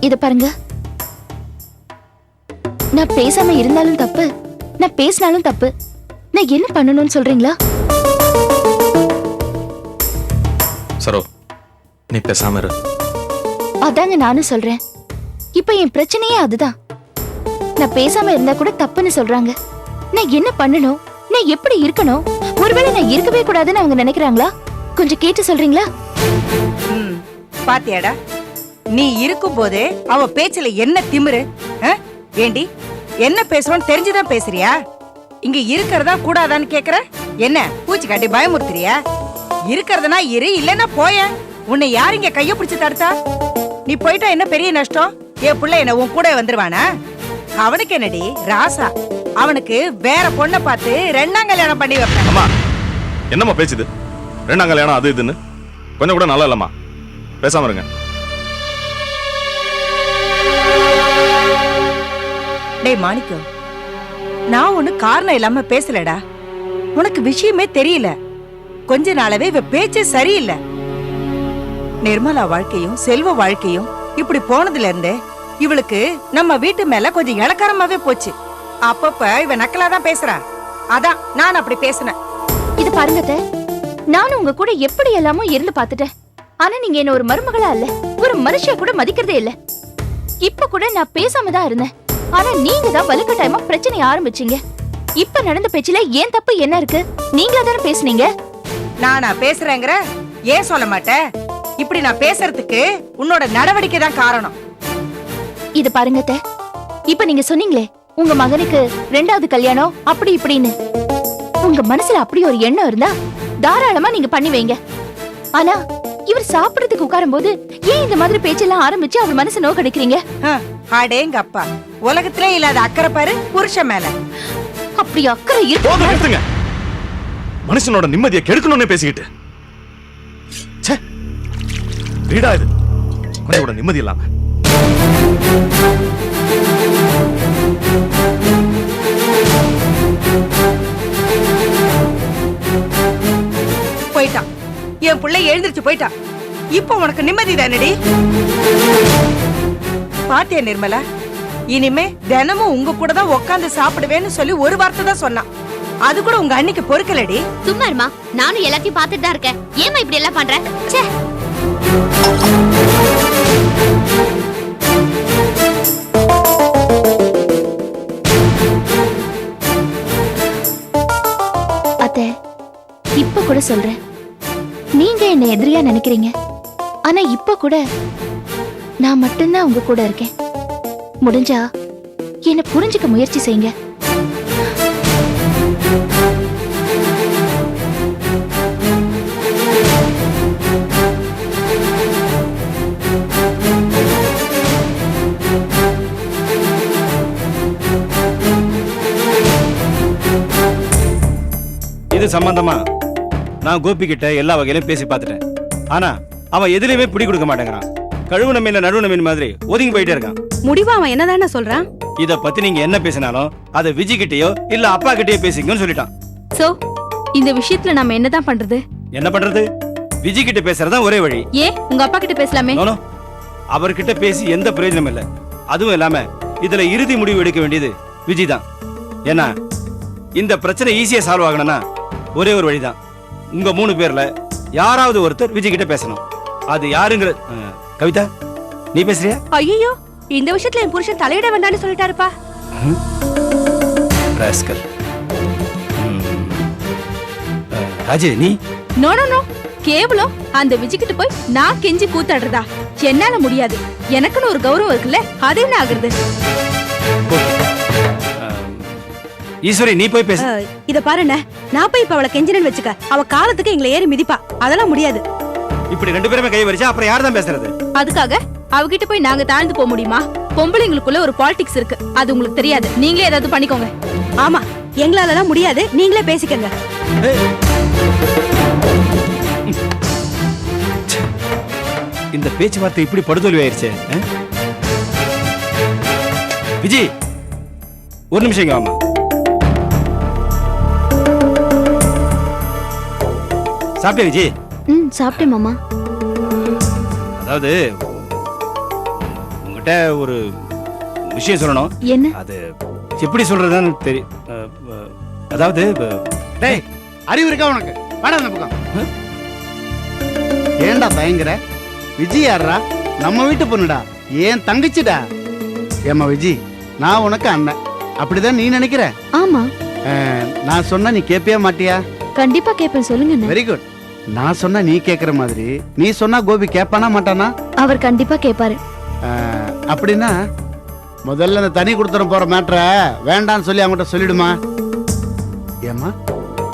இத பாருங்க, நான் பேசாம இருந்தாலும் தப்பு, நான் பேசினாலும் தப்பு. நான் என்ன பண்ணணும்னு சொல்றீங்களா? சரோ, நீ பேசாம இரு. அதாங்க நானும் சொல்றேன். இப்ப என் பிரச்சனையே அதுதான். நான் பேசாம இருந்தா கூட தப்புன்னு சொல்றாங்க. நான் என்ன பண்ணணும்? நான் எப்படி இருக்கணும்? ஒருவேளை நான் இருக்கவே கூடாதுன்னு அவங்க நினைக்கிறாங்களா? கொஞ்சம் கேட்டு சொல்றீங்களா? பாத்தியாடா, நீ இருக்கும் போதே அவ பேச்சுல என்ன திமிரு? ஏண்டி, என்ன பேசுறோன்னு தெரிஞ்சுதான் பேசுறியா? இங்க இருக்கிறதா கூடாதான்னு கேக்குற? என்ன பூச்சி காட்டி பயமுறுத்துறியா? இருக்கிறதுனா இரு, இல்லன்னா போய. உன்னை யார் இங்க கைய பிடிச்சு தடுத்தா? நீ போயிட்டா என்ன பெரிய நஷ்டம்? என் புள்ள என்ன உன் கூட வந்துருவானா? அவனுக்கு என்னடி ராசா, அவனுக்கு வேற பொண்ணை பார்த்து ரெண்டாம் கல்யாணம் பண்ணி வைப்பேன். அம்மா, என்னம்மா பேசுது? ரெண்டாம் கல்யாணம் அது இதுன்னு கொஞ்சம் கூட நல்லா இல்லம்மா. பேசாம இருங்க. டேய் மாணிக்கம், நான் ஒண்ணு காரணம் இல்லாம பேசலடா. உனக்கு விஷயமே தெரியல. கொஞ்ச நாளாவே இவ பேச்சே சரியில்லை. நிர்மலா வாழ்க்கையும் செல்வ வாழ்க்கையும் இப்படி போனதுல இருந்தே இவளுக்கு நம்ம வீட்டு மேல கொஞ்சம் இளக்காரமாவே போச்சு. அப்பப்ப இவ நக்கலாதான் பேசுறா. அதான் நான் அப்படி பேசினேன். இது பாருங்க, நானும் உங்க கூட எப்படி எல்லாமோ இருந்து பாத்துட்டேன். ஆனா நீங்க என்ன ஒரு மருமகளா இல்ல, ஒரு மனுஷியா கூட மதிக்கிறதே இல்ல. இப்ப கூட நான் பேசாம தான் இருந்தேன். ஆனா நீங்க தான் வலுக்கட்டாயமா பிரச்சனைய ஆரம்பிச்சீங்க. இப்ப நடந்த பேச்சுல ஏன் தப்பு என்ன இருக்கு? நீங்களா தானே பேசுனீங்க. நானா பேசுறேங்கிற? ஏன் சொல்ல மாட்டேன்? இப்படி நான் பேசுறதுக்கு உன்னோட நடவடிக்கை தான் காரணம். இது பாருங்க, இப்ப நீங்க சொன்னீங்களே உங்க மகனுக்கு ரெண்டாவது கல்யாணம் அப்படி இப்படின்னு. உங்க மனசுல அப்படி ஒரு எண்ணம் இருந்தா தாராளமா நீங்க பண்ணி வைங்க. ஆனா இவர் சாப்பிடறதுக்கு உட்காரும் போது ஏன் இந்த மாதிரி பேச்செல்லாம் ஆரம்பிச்சு அவர் மனசு நோக்கடிக்கிறீங்க? அடேங்க அப்பா, உலகத்திலே இல்லாத அக்கறை பாரு புருஷன் மேல. அப்படி அக்கறை இருக்கு? மனுஷனோட நிம்மதியை கெடுக்கணும்னு பேசிக்கிட்டு வீடா இது? கொஞ்சம் கூட நிம்மதி இல்லாம. போயிட்டான் என் பிள்ளை, எழுந்திருச்சு போயிட்டான். இப்ப உனக்கு நிம்மதி தானடி? பாத்தியா நிர்மலா, இனிமே தினமும் உங்க கூட தான் உட்காந்து சாப்பிடுவேன்னு சொல்லி ஒரு வார்த்தை தான் சொன்னான். அது கூட உங்க அன்னைக்கு பொறுக்கலடி. சும்மா இருமா, நானும் எல்லாத்தையும் பார்த்துட்டு தான் இருக்கேன். ஏமா இப்படி எல்லாம் பண்ற? ச்சே. அத்தை, இப்ப கூட சொல்றேன், நீங்க என்ன எதிரியா நினைக்கிறீங்க. ஆனா இப்ப கூட நான் மட்டும்தான் உங்க கூட இருக்கேன். முடிஞ்சா என்ன புரிஞ்சுக்க முயற்சி செய்யுங்க. இது சம்பந்தமா நான் கோபி கிட்ட எல்லா வகையிலும் பேசி பார்த்துட்டேன். ஆனா அவன் எதுலயுமே பிடி கொடுக்க மாட்டேங்கிறான். கழுவுன மீன் நடுவுன மீன் மாதிரி ஒதுங்கி போயிட்டே இருக்கான். முடிவா அவன் என்னதானே சொல்றான்? இத பத்தி நீங்க என்ன பேசினாலும் அதை விஜய் கிட்டயோ இல்ல அப்பா கிட்டயோ பேசிங்கன்னு சொல்லிட்டான். சோ இந்த விஷயத்துல நாம என்னதான் பண்றது? என்ன பண்றது? விஜய் கிட்ட பேசுறதா ஒரே வழி. ஏன் உங்க அப்பா கிட்ட பேசலாமே? அவர்கிட்ட பேசி எந்த பிரயோஜனம் இல்ல. அதுவும் இல்லாம இதுல இறுதி முடிவு எடுக்க வேண்டியது விஜய் தான். ஏன்னா இந்த பிரச்சனை ஈஸியா சால்வ் ஆகணும்னா ஒரே ஒரு வழிதான். உங்க 3 பேர்ல யாராவது ஒருத்தர் விஜய் கிட்ட பேசணும். அது யாருங்கிற கவிதா, நீ பேசுறியா? ஐயோ, இந்த விஷயத்துல என் புருஷன் தலையிட வேண்டாம்னு சொல்லிட்டாருப்பா. ராஸ்கல். ராஜே, நீ? நோ நோ நோ, கேவலம் அந்த விஜய் கிட்ட போய் நான் கெஞ்சி கூத்தாடுறதா? என்னால முடியாது. எனக்குன்னு ஒரு கௌரவம் இருக்குல்ல, அது என்ன ஆகுறது? ஈஸ்வரி, நீ போய் பேசு. இத பாருண்ணே, நான் போய் இப்ப அவளை கெஞ்சினு வச்சுக்க, அவ காலத்துக்கு எங்களை ஏறி மிதிப்பா. அதெல்லாம் முடியாது. இப்படி 2 பேருமே கை வரிச்சா அப்புறம் யார் தான் பேசுறது? அதுக்காக அவகிட்ட போய் நாங்க தாழ்ந்து போக முடியுமா? பொம்பளைங்களுக்குள்ள ஒரு பாலிடிக்ஸ் இருக்கு, அது உங்களுக்கு தெரியாது. நீங்களே ஏதாவது பண்ணிக்கோங்க. ஆமா, எங்களாலலாம் முடியாது, நீங்களே பேசிக்கங்க. இந்த பேச்சுவார்த்தை இப்படி படுதோல்வி ஆயிருச்சு. விஜய், ஒரு நிமிஷம் இங்க வாமா. சாப்பிட்டே விஜய்? சாப்பிட்டேன் மாமா. அதாவது உங்ககிட்ட ஒரு விஷயம் சொல்லணும். என்ன? அது எப்படி சொல்றதுன்னு தெரியும். அதாவது டேய் அறிவு இருக்கா உனக்கு? வாடா அந்த பக்கம். ஏன்டா பயங்கர? விஜய் யாரா? நம்ம வீட்டு பொண்ணுடா, ஏன் தங்கச்சிடா. ஏம்மா விஜி, நான் உனக்கு அண்ணன், அப்படிதான் நீ நினைக்கிற? ஆமா, நான் சொன்னா நீ கேட்பியா மாட்டியா? கண்டிப்பா கேப்பேன், சொல்லுங்க. Very good. நான் சொன்னா நீ கேக்குற மாதிரி நீ சொன்னா கோபி கேட்பானா மாட்டானா? அவர் கண்டிப்பா கேட்பாரு. அப்படின்னா முதல்ல அந்த தனி கொடுத்துட போற மேட்டரை வேண்டான்னு சொல்லி அவங்ககிட்ட சொல்லிடுமா. ஏம்மா,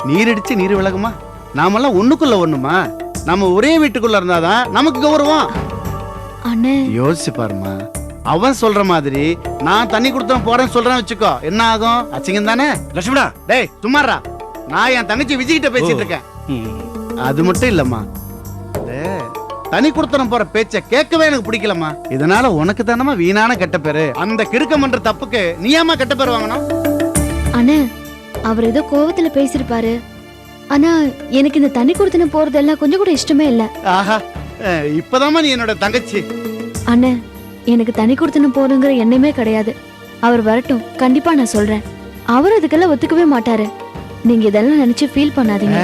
நீர் அடிச்சு நீர் விலகுமா? நாமெல்லாம் ஒண்ணுக்குள்ள ஒண்ணுமா? நம்ம ஒரே வீட்டுக்குள்ள இருந்தாதான் நமக்கு கௌரவம். அண்ணே, யோசிச்சு பாருமா. அவன் சொல்ற மாதிரி நான் தண்ணி கொடுத்துட போறேன்னு சொல்றேன்னு வச்சுக்கோ, என்ன ஆகும்? அசிங்கம் தானே. லட்சுமணா, டேய் சும்மாறா, நான் என் தங்கச்சி விஜய் கிட்ட பேசிட்டு இருக்கேன். அது மட்டும் இல்லம்மா, தனி கொடுத்தனம் போற பேச்ச கேட்கவே எனக்கு பிடிக்கலம்மா. இதனால உனக்கு தானமா வீணான கெட்ட பேரு. அந்த கிறுக்கம் பண்ற தப்புக்கு நீ ஏமா கெட்ட பேர் வாங்கணும்? அண்ணே, அவர் ஏதோ கோவத்துல பேசிருப்பாரு. ஆனா எனக்கு இந்த தண்ணி கொடுத்துன போறதெல்லாம் கொஞ்சம் கூட இஷ்டமே இல்ல. ஆஹா, இப்பதாம்மா நீ என்னோட தங்கச்சி. அண்ணே, எனக்கு தண்ணி கொடுத்துன போறங்கிற எண்ணமே கிடையாது. அவர் வரட்டும், கண்டிப்பா நான் சொல்றேன். அவர் அதுக்கெல்லாம் ஒத்துக்கவே மாட்டாரு. நீங்க இதெல்லாம் நினைச்சு ஃபீல் பண்ணாதீங்க.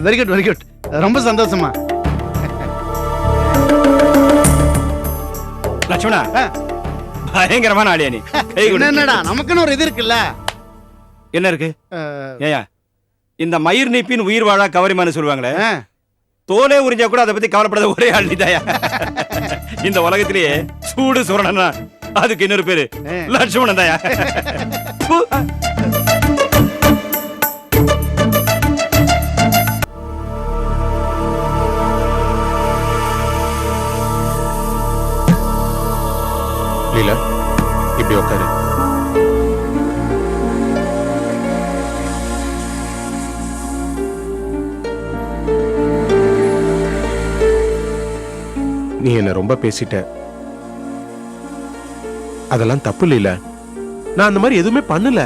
வெரி குட் வெரி குட், ரொம்ப சந்தோஷமா. லட்சுமணா, பயங்கரமான ஆளியா நீ. என்னடா நமக்குன்னு ஒரு இது இருக்குல்ல. என்ன இருக்கு? ஏயா, இந்த மயிர் நீப்பின் உயிர் வாழா கவரிமான்னு சொல்லுவாங்களே, தோலே உறிஞ்சா கூட அதை பத்தி கவலைப்படாத ஒரே ஆள் நீதாயா. இந்த உலகத்திலேயே சூடு சுரணனா அதுக்கு இன்னொரு பேரு லட்சுமணன் தாயா. லீலா, இப்படி உட்காரு. நீ என்ன ரொம்ப பேசிட்ட. அதெல்லாம் தப்பு இல்ல. நான் அந்த மாதிரி எதுவுமே பண்ணல.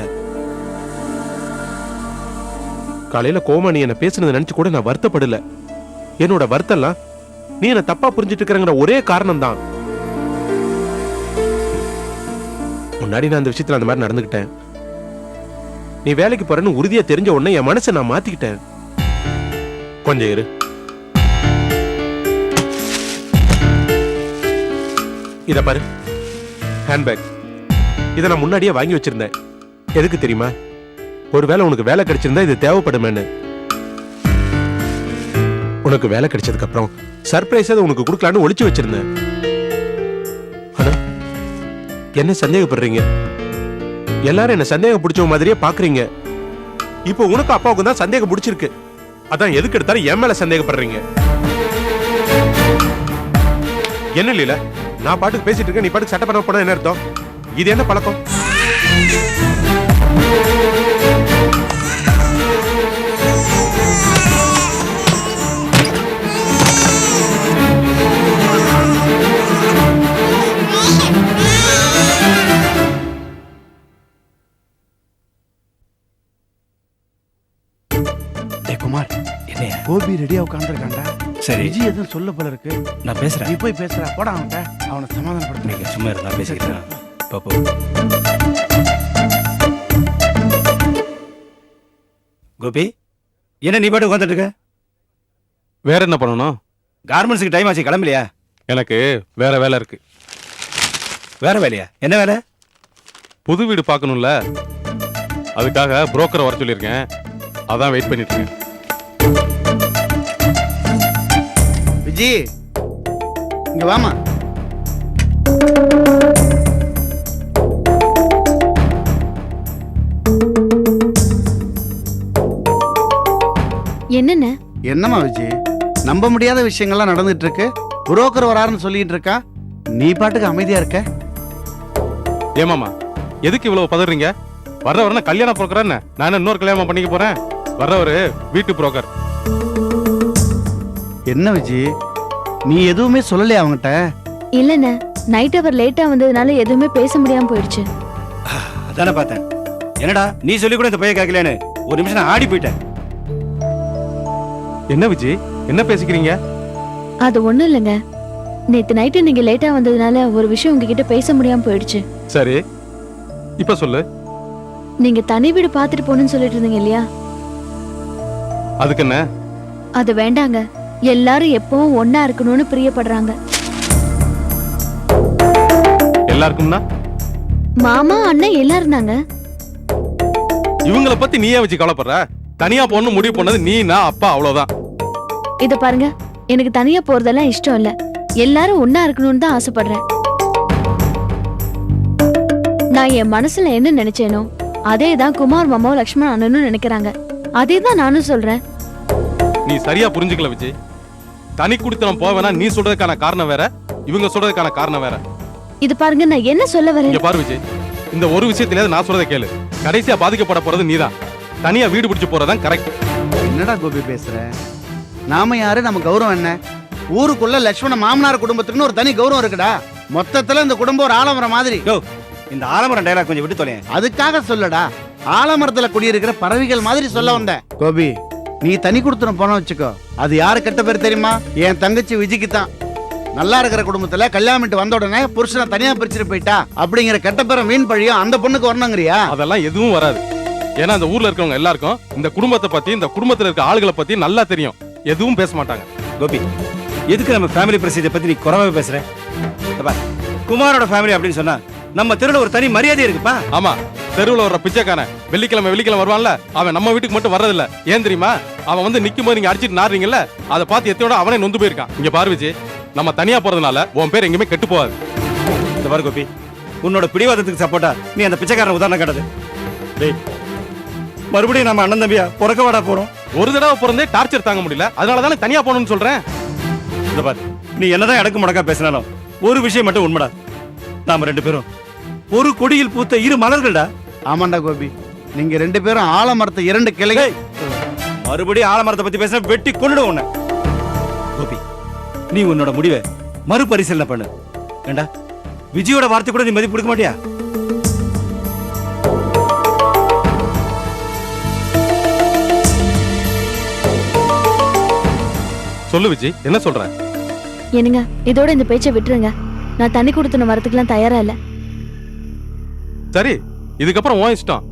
காலையில கோமா நீ என்ன பேசுனதை நினைச்சு கூட நான் வருத்தப்படல. என்னோட வருத்தம்லாம் நீ என்ன தப்பா புரிஞ்சிட்டு இருக்கிறங்கிற ஒரே காரணம் தான். முன்னாடி நான் அந்த விஷயத்துல அந்த மாதிரி நடந்துக்கிட்டேன். நீ வேலைக்கு போறேன்னு உறுதியா தெரிஞ்ச உடனே என் மனசை நான் மாத்திக்கிட்டேன். கொஞ்சம் இரு. இத பாரு, ஹேண்ட்பேக். இதை நான் முன்னாடியே வாங்கி வச்சிருந்தேன். எதுக்கு தெரியுமா? ஒருவேளை உனக்கு வேலை கிடைச்சிருந்தா இது தேவைப்படுமேன்னு. உனக்கு வேலை கிடைச்சதுக்கு அப்புறம் சர்ப்ரைஸ் அதை உனக்கு கொடுக்கலான்னு ஒளிச்சு வச்சிருந்தேன். ஆனா என்ன சந்தேகப்படுறீங்க? எல்லாரும் என்ன சந்தேகம் பிடிச்ச மாதிரியே பாக்குறீங்க. இப்போ உனக்கு அப்பாவுக்கு தான் சந்தேகம் பிடிச்சிருக்கு. அதான் எதுக்கு எடுத்தாலும் என் மேல சந்தேகப்படுறீங்க. என்ன இல்ல, நான் பாட்டுக்கு பேசிட்டு இருக்கேன், நீ பாட்டுக்கு சட்டை பண்ண போனா என்ன அர்த்தம்? இது என்ன பழக்கம்? குமார், என்னையா? கோபி ரெடியா உட்காந்துருக்காண்டா. சரி, விஜய் எதுவும் சொல்ல போல இருக்கு. நான் பேசுறேன். நீ போய் பேசுற. போடா அவன்கிட்ட, அவனை சமாதானப்படுத்த. நீங்க சும்மா இருந்தா பேசிக்கிறேன். பாப்போ, கோபி, என்ன நீ பாட்டு உட்காந்துட்டு இருக்க? வேற என்ன பண்ணணும்? கார்மெண்ட்ஸுக்கு டைம் ஆச்சு, கிளம்பலையா? எனக்கு வேற வேலை இருக்கு. வேற வேலையா? என்ன வேலை? புது வீடு பார்க்கணும்ல, அதுக்காக புரோக்கரை வர சொல்லியிருக்கேன். அதான் வெயிட் பண்ணிட்டு இருக்கேன். விஜய், இங்க வாமா. என்னென்ன? என்னம்மா விஜய், நம்ப முடியாத விஷயங்கள்லாம் நடந்துட்டு இருக்கு. புரோக்கர் வராருன்னு சொல்லிட்டு இருக்கா, நீ பாட்டுக்கு அமைதியா இருக்க. ஏமாமா, எதுக்கு இவ்வளவு பதறீங்க? வர்றவர்னா கல்யாண புரோக்கர் என்ன? நான் இன்னொரு கல்யாணம் பண்ணிக்க போறேன். வர்றவரு வீட்டு புரோக்கர். என்ன விஜய், நீ எதுவுமே சொல்லலையா அவங்கிட்ட? இல்லண்ணே, நைட் அவர் லேட்டா வந்ததுனால எதுவுமே பேச முடியாம போயிடுச்சு. அதானே பார்த்தேன். என்னடா நீ சொல்லி கூட இந்த பையன் கேட்கலன்னு ஒரு நிமிஷம் நான் ஆடி போயிட்டேன். என்ன விஜய், என்ன பேசிக்கிறீங்க? அது ஒண்ணும் இல்லைங்க. நேத்து நைட்டு நீங்க லேட்டா வந்ததுனால ஒரு விஷயம் உங்ககிட்ட பேச முடியாம போயிடுச்சு. சரி, இப்ப சொல்லு. நீங்க தனி வீடு பாத்துட்டு போகணும்னு சொல்லிட்டு இருந்தீங்க இல்லையா? அதுக்கு என்ன? அது வேண்டாங்க. எல்லாரும் எப்பவும் ஒன்னா இருக்கணும்னு பிரியப்படுறாங்க. எல்லாருக்கும்னா மாமா அண்ணன் எல்லாரும் தாங்க. இவங்கள பத்தி நீயே வச்சு கவலைப்படுற? தனியா போகணும்னு முடிவு பண்ணது நீ, நான், அப்பா, அவ்வளவுதான். இத பாருங்க, எனக்கு தனியா போறதெல்லாம் இஷ்டம் இல்ல. எல்லாரும் ஒன்னா இருக்கணும்னு தான் ஆசைப்படுறேன். நான் என் மனசுல என்ன நினைச்சேனோ அதே தான் குமார் மாமாவும் லக்ஷ்மண் அண்ணனும் நினைக்கிறாங்க. அதே தான் நானும் சொல்றேன். நீ சரியா புரிஞ்சுக்கல விஜய். தனி குடித்தனம் போவேனா நீ சொல்றதுக்கான காரணம் வேற, இவங்க சொல்றதுக்கான காரணம் வேற. இது பாருங்க, நான் என்ன சொல்ல வரேன். இங்க பாரு விஜய், இந்த ஒரு விஷயத்திலேயே நான் சொல்றதை கேளு. கடைசியா பாதிக்கப்பட போறது நீதான். தனியா வீடு பிடிச்சு போறதான் கரெக்ட். என்னடா கோபி பேசுற? நாம யாரு, நம்ம கௌரவம் என்ன? ஊருக்குள்ள லட்சுமண மாமனார் குடும்பத்துக்குன்னு ஒரு தனி கௌரவம் இருக்குடா. மொத்தத்துல இந்த குடும்பம் ஒரு ஆலமரம் மாதிரி. யோ, இந்த ஆலமரம் டயலாக் கொஞ்சம் விட்டு தொலையேன். அதுக்காக சொல்லடா, ஆலமரத்துல குடியிருக்கிற பறவைகள் மாதிரி சொல்ல வந்த. கோபி, நீ தனி கொடுத்துன போன வச்சுக்கோ, அது யாரு கெட்ட பேர் தெரியுமா? என் தங்கச்சி விஜிக்கு தான். நல்லா இருக்கிற குடும்பத்துல கல்யாணம் வந்த உடனே புருஷனை தனியா பிரிச்சுட்டு போயிட்டா அப்படிங்கிற கெட்ட பேரை வீண் பழியும் அந்த பொண்ணுக்கு வரணுங்கிறியா? அதெல்லாம் எதுவும் வராது. ஏன்னா அந்த ஊர்ல இருக்கவங்க எல்லாருக்கும் இந்த குடும்பத்தை பத்தி, இந்த குடும்பத்துல இருக்க ஆளுகளை பத்தி நல்லா தெரியும். எதுவும் பேச மாட்டாங்க. கோபி, எதுக்கு நம்ம ஃபேமிலி பிரசித்தை பத்தி நீ குறவாவே பேசுற? குமாரோட ஃபேமிலி அப்படின்னு சொன்னா நம்ம தெருவுல ஒரு தனி மரியாதை இருக்குப்பா. ஆமா, தெருவுல வர்ற பிச்சைக்காரன் வெள்ளிக்கிழமை வருவான்ல, அவன் நம்ம வீட்டுக்கு மட்டும் வர்றதில்ல. ஏன் தெரியுமா? அவன் வந்து நிக்கும் போது நீங்க அடிச்சிட்டு நாடுறீங்கல்ல, அதை பார்த்து எத்தையோட அவனே நொந்து போயிருக்கான். இங்க பாரு விஜய், நம்ம தனியா போறதுனால உன் பேர் எங்கேயுமே கெட்டு போகாது. இந்த பாரு கோபி, உன்னோட பிடிவாதத்துக்கு சப்போர்ட்டா நீ அந்த பிச்சைக்காரன் உதாரணம் காட்டுது. டேய், மறுபடியும் நம்ம அண்ணன் தம்பியா பிறக்க வாடா போறோம். ஒரு தடவை பிறந்தே டார்ச்சர் தாங்க முடியல, அதனாலதானே தனியா போகணும்னு சொல்றேன். இந்த பாரு, நீ என்னதான் இடக்கு முடக்கா பேசினாலும் ஒரு விஷயம் மட்டும் உண்மைடா. நாம ரெண்டு பேரும் ஒரு கொடியில் பூத்த இரு மலர்கள்டா. ஆமாண்டா கோபி, நீங்க ரெண்டு பேரும் ஆலமரத்தை இரண்டு கிளைகள். மறுபடியும் ஆலமரத்தை பத்தி பேச வெட்டி கொண்டுடுவோம் உன்னை. கோபி, நீ உன்னோட முடிவை மறுபரிசீலனை பண்ணு. ஏண்டா, விஜயோட வார்த்தை கூட நீ மதிப்பு கொடுக்க மாட்டியா? சொல்லு விஜய், என்ன சொல்ற? என்னங்க, இதோட இந்த பேச்சை விட்டுருங்க. நான் தண்ணி கொடுத்துன வரதுக்குலாம் தயாரா இல்ல. சரி, இதுக்கப்புறம் உன் இஷ்டம்.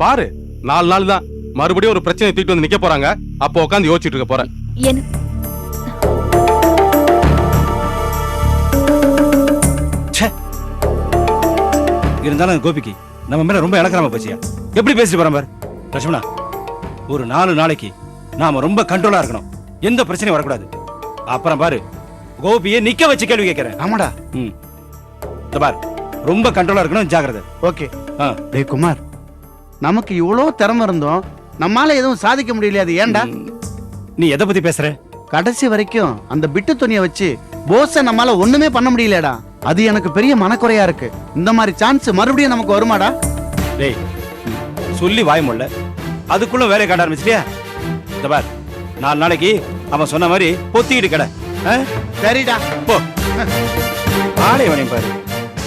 பாரு, 4 நாள் தான். மறுபடியும் ஒரு பிரச்சனை தூக்கிட்டு வந்து நிக்க போறாங்க. அப்போ உட்காந்து யோசிச்சுட்டு இருக்க போறேன். இருந்தாலும் கோபிக்கு நம்ம மேல ரொம்ப இலக்கராம போச்சியா? எப்படி பேசிட்டு போறோம் பாரு. லட்சுமணா, ஒரு 4 நாளைக்கு நாம ரொம்ப கண்ட்ரோலா இருக்கணும். எந்த பிரச்சனையும் வரக்கூடாது. அப்புறம் பாரு, கோபியை நிக்க வச்சு கேள்வி கேட்கிறேன். ஆமாடா. இந்த பாரு, ரொம்ப கண்ட்ரோலா இருக்கணும், ஜாக்கிரதை. ஓகே. டேய் குமார், நமக்கு இவ்வளவு திறமை இருந்தோம் நம்மால எதுவும் சாதிக்க முடியல. அது ஏன்டா? நீ எதை பத்தி பேசுற? கடைசி வரைக்கும் அந்த பிட்டு துணியை வச்சு போஸ நம்மால ஒண்ணுமே பண்ண முடியலடா. அது எனக்கு பெரிய மனக்குறையா இருக்கு. இந்த மாதிரி சான்ஸ் மறுபடியும் நமக்கு வருமாடா? டேய், சொல்லி வாய் முல்ல, அதுக்குள்ள வேலையை காட்ட ஆரம்பிச்சிட்டியா? இந்த பார், 4 நாளைக்கு அவன் சொன்ன மாதிரி பொத்திக்கிட்டு கடை. சரிடா, போ. ஆளே வரையும் பாரு,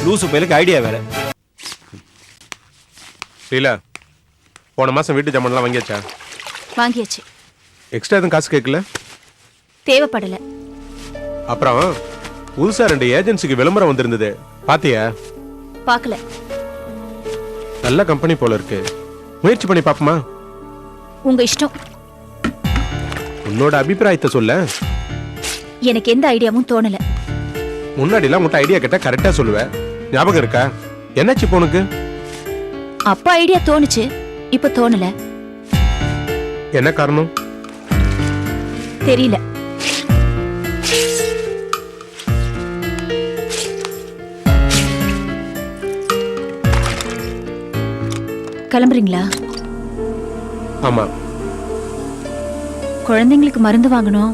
லூசு பயலுக்கு ஐடியா வேற. இல்ல, போன மாசம் வீட்டு ஜாமான்லாம் வாங்கியாச்சா? வாங்கியாச்சு. எக்ஸ்ட்ரா எதுவும் காசு கேட்கல? தேவைப்படல. அப்புறம் புதுசா 2 ஏஜென்சிக்கு விளம்பரம் வந்திருந்தது, பாத்தியா? பார்க்கல. நல்ல கம்பெனி போல இருக்கு, முயற்சி பண்ணி பாப்போமா? உங்க இஷ்டம். உன்னோட அபிப்பிராயத்தை சொல்ல. எனக்கு எந்த ஐடியாவும் தோணல. முன்னாடி எல்லாம் உன்கிட்ட ஐடியா கேட்டா கரெக்டா சொல்லுவேன், ஞாபகம் இருக்கா? என்னாச்சு இப்போ உனக்கு? அப்ப ஐடியா தோணுச்சு, இப்ப தோணல. என்ன காரணம் தெரியல. கிளம்புறீங்களா? ஆமா. குழந்தைங்களுக்கு மருந்து வாங்கணும்,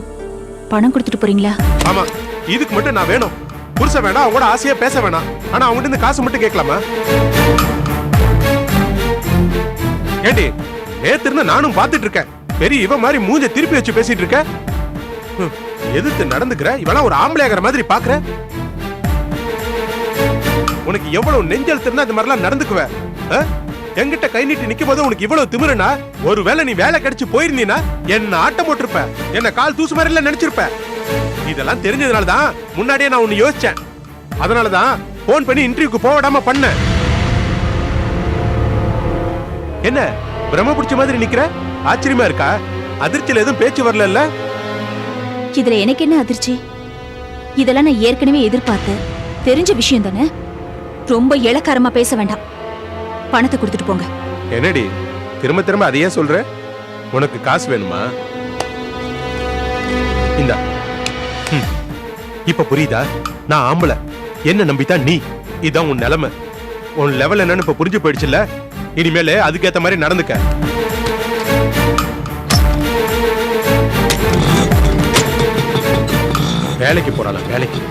பணம் கொடுத்துட்டு போறீங்களா? ஆமா. இதுக்கு மட்டும் நான் வேணும், புருஷ வேணாம், அவங்களோட ஆசையா பேச வேணாம். ஆனா அவங்ககிட்ட இருந்து காசு மட்டும் கேட்கலாமா? ஏண்டி, நேத்து இருந்து நானும் பாத்துட்டு இருக்கேன். பெரிய இவ மாதிரி மூஞ்ச திருப்பி வச்சு பேசிட்டு இருக்க. எதிர்த்து நடந்துக்கிற, இவெல்லாம் ஒரு ஆம்பளையாகிற மாதிரி பாக்குற. உனக்கு எவ்வளவு நெஞ்சல் இருந்தா இந்த மாதிரிலாம் நடந்துக்குவ? என்கிட்ட கை நீட்டி நிக்கும் போது உனக்கு இவ்வளவு திமிருனா, ஒருவேளை நீ வேலை கிடைச்சு போயிருந்தீனா என்ன ஆட்டம் போட்டிருப்ப, என்ன கால் தூசு மாதிரி எல்லாம் நினைச்சிருப்ப. இதெல்லாம் தெரிஞ்சதுனால தான் முன்னாடியே நான் ஒன்னு யோசிச்சேன். அதனால தான் போன் பண்ணி இன்டர்வியூக்கு போக விடாம பண்ணேன். என்ன பிரம்ம பிடிச்ச மாதிரி நிக்கிற? ஆச்சரியமா இருக்கா? அதிர்ச்சியில எதுவும் பேச்சு வரல? இதுல எனக்கு என்ன அதிர்ச்சி? இதெல்லாம் நான் ஏற்கனவே எதிர்பார்த்தேன். தெரிஞ்ச விஷயம் தானே. ரொம்ப இளக்காரமா பேச வேண்டாம். பணத்தை கொடுத்துட்டு போங்க. என்னடி திரும்ப திரும்ப அதையே சொல்ற? உனக்கு காசு வேணுமா? இந்தா. இப்ப புரியுதா? நான் ஆம்பளை, என்ன நம்பித்தான் நீ. இதான் உன் நிலைமை. உன் லெவல் என்னன்னு இப்ப புரிஞ்சு போயிடுச்சுல்ல? இனிமேல அதுக்கேத்த மாதிரி நடந்துக்க. வேலைக்கு போறாளா? வேலைக்கு